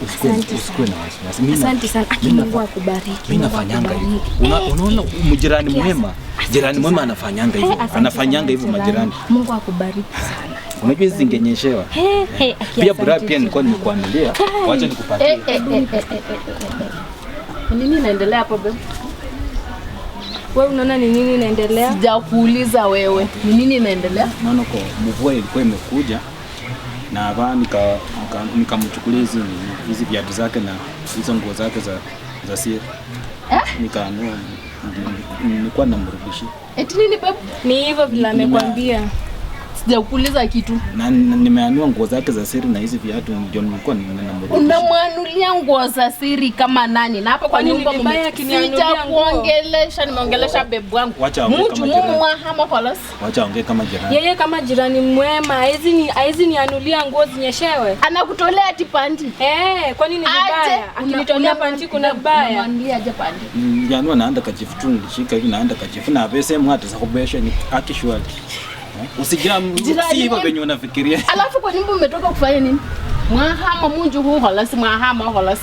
Usikue na wasiwasi. Asante sana. Mungu akubariki. Mimi nafanyanga hivyo. Unaona mjirani mwema. Jirani mwema anafanyanga hivyo. Anafanyanga hivyo majirani. Mungu akubariki sana. Unajua hizi zingenyeshewa. Pia bra pia nilikuwa nimekuandalia. Wacha nikupatie. Nini inaendelea hapo babe? Wewe unaona ni nini inaendelea? Sijakuuliza wewe. Ni nini inaendelea? Maana kwa mvua ilikuwa imekuja na hapa nikamchukulia hizi viatu zake na hizo nguo zake za siri. Nikaanua nilikuwa namrudishia. Eti nini babe? Ni hivyo vile amekwambia. Sijakuuliza kitu. Na nimeanua nguo zake za siri na hizi viatu ndio nilikuwa ninamrudishia. Unamwanulia nguo za siri kama nani? Na hapa kwa nyumba sijakuongelesha, nimeongelesha babe wangu. Mtu mwa halas. Wacha ongee kama jirani. Yeye kama jirani mwema, haizi nianulia nguo zinyeshewe. Anakutolea tipandi. Kwa nini vibaya? Akinitolea panti kuna baya. Unamwambia aje pandi? Janua naanda kachifu tu nilishika hivi naanda kachifu na pesa hata za kubesha ni akishwali. Usijam siva venye unafikiria. Alafu kwa nyumba umetoka kufanya nini? Mwahama munju huu halasi halasi.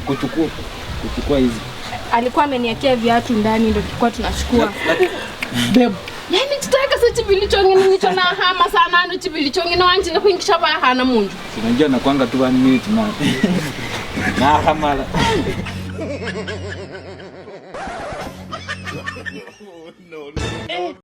Kuchukua hizi. Alikuwa ameniakia viatu ndani ndio tulikuwa tunachukua. Babe. Yani tutaka sasa chibilichongi nicho na hama sana ndo chibilichongi na wanjina kuingisha bahana munju. Unajua na kwanga tu 1 minute na. Na hamala.